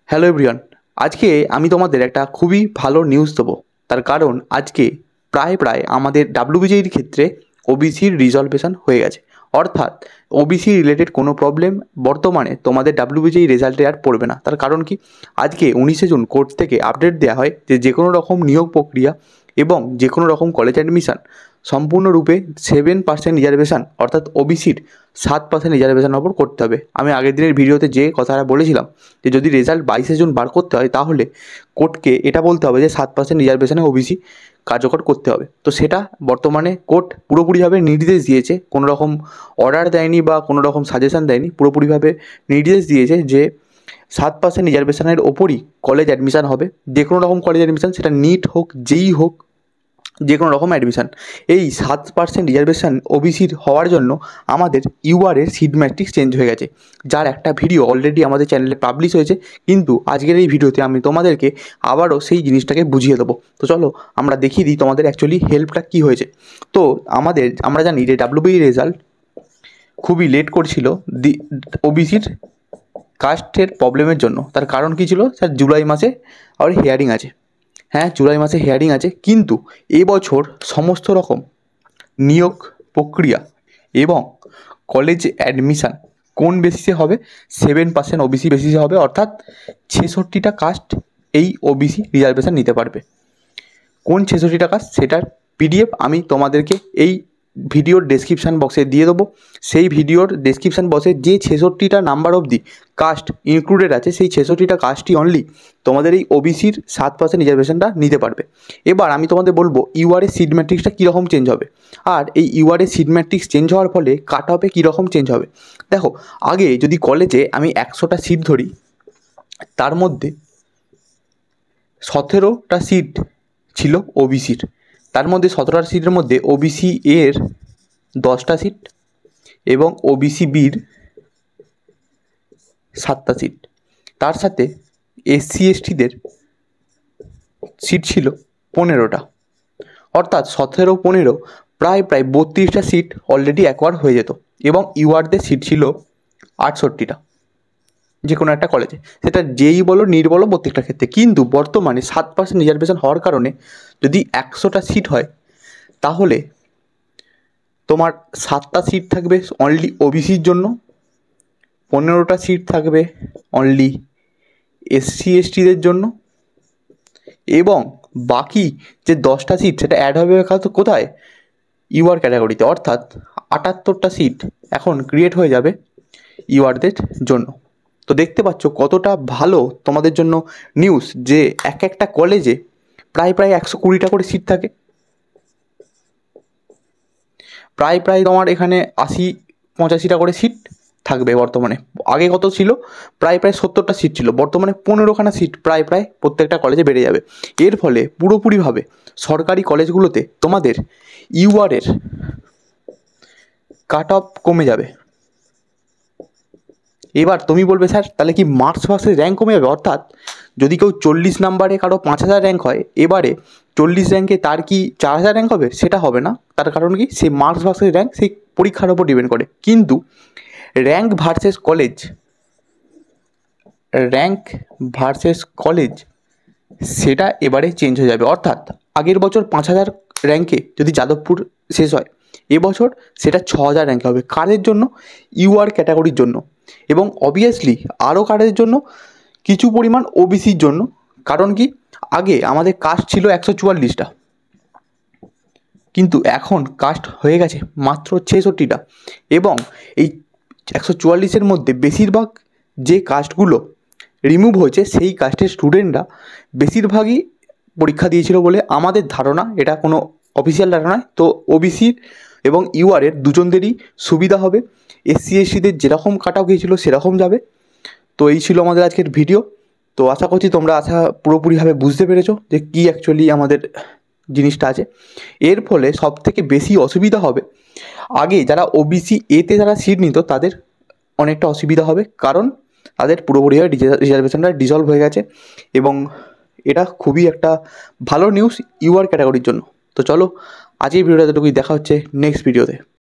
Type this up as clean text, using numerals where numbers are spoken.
Hello everyone, আজকে আমি তোমাদের একটা খুবই ভালো নিউজ দেবো। তার কারণ আজকে প্রায় আমাদের ডাব্লিউবিজির ক্ষেত্রে ওবিসির রিজলভেশন হয়ে গেছে। অর্থাৎ ওবিসি রিলেটেড কোনো প্রবলেম বর্তমানে তোমাদের ডাব্লিউবিজি রেজাল্টে আর পড়বে না। তার কারণ কি, আজকে 19শে জুন কোর্ট থেকে আপডেট দেওয়া হয় যে কোনো রকম নিয়োগ প্রক্রিয়া এবং যে কোনো রকম কলেজ অ্যাডমিশান সম্পূর্ণরূপে 7% রিজার্ভেশন অর্থাৎ ওবিসির 7% রিজার্ভেশনের ওপর করতে হবে। আমি আগের দিনের ভিডিওতে যে কথাটা বলেছিলাম যে যদি রেজাল্ট 22শে জুন বার করতে হয় তাহলে কোর্টকে এটা বলতে হবে যে 7% রিজার্ভেশনে ওবিসি কার্যকর করতে হবে। তো সেটা বর্তমানে কোর্ট পুরোপুরিভাবে নির্দেশ দিয়েছে, কোনো রকম অর্ডার দেয়নি বা কোনো রকম সাজেশন দেয়নি, পুরোপুরিভাবে নির্দেশ দিয়েছে যে 7% রিজার্ভেশনের ওপরই কলেজ অ্যাডমিশান হবে। যে কোনো রকম কলেজ অ্যাডমিশান, সেটা নিট হোক, যেই হোক, যে কোনো রকম অ্যাডমিশান, এই 7% রিজার্ভেশন ওবিসির হওয়ার জন্য আমাদের ইউআরের সিট ম্যাট্রিক্স চেঞ্জ হয়ে গেছে, যার একটা ভিডিও অলরেডি আমাদের চ্যানেলে পাবলিশ হয়েছে। কিন্তু আজকের এই ভিডিওতে আমি তোমাদেরকে আবারও সেই জিনিসটাকে বুঝিয়ে দেবো। তো চলো আমরা দেখিয়ে দিই তোমাদের অ্যাকচুয়ালি হেল্পটা কী হয়েছে। তো আমরা জানি যে ডাব্লিউবিই রেজাল্ট খুবই লেট করছিল ওবিসির কাস্টের প্রবলেমের জন্য। তার কারণ কী ছিল স্যার? জুলাই মাসে আর হিয়ারিং আছে। হ্যাঁ, জুলাই মাসে হিয়ারিং আছে, কিন্তু এবছর সমস্ত রকম নিয়োগ প্রক্রিয়া এবং কলেজ অ্যাডমিশান কোন বেসিসে হবে? 7% ওবিসি বেসিসে হবে। অর্থাৎ 66টা কাস্ট এই ওবিসি রিজার্ভেশন নিতে পারবে। কোন 66টা কাস্ট, সেটার পিডিএফ আমি তোমাদেরকে এই ভিডিওর ডেসক্রিপশান বক্সে দিয়ে দেবো। সেই ভিডিওর ডেসক্রিপশান বক্সে যে 66টা নাম্বার অবধি কাস্ট ইনক্লুডেড আছে, সেই 66টা কাস্টই অনলি তোমাদের এই ওবিসির 7% রিজার্ভেশনটা নিতে পারবে। এবার আমি তোমাদের বলবো ইউআরএ সিট ম্যাট্রিক্সটা কীরকম চেঞ্জ হবে, আর এই ইউআরএ সিট ম্যাট্রিক্স চেঞ্জ হওয়ার ফলে কাট অফে কীরকম চেঞ্জ হবে। দেখো, আগে যদি কলেজে আমি 100টা সিট ধরি, তার মধ্যে 17টা সিট ছিল ওবিসির। তার মধ্যে 17টা সিটের মধ্যে ওবিসি এর 10টা সিট এবং ওবিসি বির 7টা সিট। তার সাথে এসসি এসটিদের সিট ছিল 15টা। অর্থাৎ 17-15 প্রায় 32টা সিট অলরেডি অ্যাকোয়ার হয়ে যেত এবং ইউআরদের সিট ছিল 68টা যে কোনো একটা কলেজে, সেটা যেই বলো নিট বলো প্রত্যেকটা ক্ষেত্রে। কিন্তু বর্তমানে 7% রিজার্ভেশন হওয়ার কারণে যদি 100টা সিট হয় তাহলে তোমার 7টা সিট থাকবে অনলি ওবিসির জন্য, 15টা সিট থাকবে অনলি এসসি এসটিদের জন্য, এবং বাকি যে 10টা সিট সেটা অ্যাড হবে কোথায়? ইউআর ক্যাটাগরিতে। অর্থাৎ 78টা সিট এখন ক্রিয়েট হয়ে যাবে ইউআরদের জন্য। তো দেখতে পাচ্ছ কতটা ভালো তোমাদের জন্য নিউজ যে এক একটা কলেজে প্রায় 120টা করে সিট থাকে। প্রায় তোমার এখানে 80-85টা করে সিট থাকবে বর্তমানে। আগে কত ছিল? প্রায় 70টা সিট ছিল, বর্তমানে 15খানা সিট প্রায় প্রত্যেকটা কলেজে বেড়ে যাবে। এর ফলে পুরোপুরিভাবে সরকারি কলেজগুলোতে তোমাদের ইউআরের কাট অফ কমে যাবে। এবার তুমি বলবে স্যার তাহলে কি মার্কস ভার্সেস র্যাঙ্ক কমে যাবে? অর্থাৎ যদি কেউ 40 নাম্বারে কারো 5000 র্যাঙ্ক হয়, এবারে 40 র্যাঙ্কে তার কি 4000 র্যাঙ্ক হবে? সেটা হবে না। তার কারণ কি, সেই মার্কস ভার্সেস র্যাঙ্ক সেই পরীক্ষার ওপর ডিপেন্ড করে। কিন্তু র্যাঙ্ক ভার্সেস কলেজ সেটা এবারে চেঞ্জ হয়ে যাবে। অর্থাৎ আগের বছর 5000 র্যাঙ্কে যদি যাদবপুর শেষ হয়, এবছর সেটা 6000 র্যাঙ্কে হবে। কাদের জন্য? ইউআর ক্যাটাগরির জন্য, এবং অবভিয়াসলি আরও কাদের জন্য? কিছু পরিমাণ ওবিসির জন্য। কারণ কি, আগে আমাদের কাস্ট ছিল 144টা, কিন্তু এখন কাস্ট হয়ে গেছে মাত্র 66টা। এবং এই 144-এর মধ্যে বেশিরভাগ যে কাস্টগুলো রিমুভ হয়েছে, সেই কাস্টের স্টুডেন্টরা বেশিরভাগই পরীক্ষা দিয়েছিল বলে আমাদের ধারণা, এটা কোনো অফিসিয়াল ডাটা নয়। তো ওবিসির এবং ইউআরের দুজনদেরই সুবিধা হবে। এসসি এসটিদের যেরকম কাট অফ গিয়েছিলো সেরকম যাবে। তো এই ছিল আমাদের আজকের ভিডিও। তো আশা করছি তোমরা পুরোপুরিভাবে বুঝতে পেরেছো যে কী অ্যাকচুয়ালি আমাদের জিনিসটা আছে। এর ফলে সবথেকে বেশি অসুবিধা হবে আগে যারা ওবিসি এতে যারা সিট নিত, তাদের অনেকটা অসুবিধা হবে, কারণ তাদের পুরোপুরিভাবে রিজার্ভেশনটা ডিসলভ হয়ে গেছে। এবং এটা খুবই একটা ভালো নিউজ ইউআর ক্যাটাগরির জন্য। তো চলো আজকের ভিডিওটা এতটুকুই, দেখা হচ্ছে নেক্সট ভিডিওতে।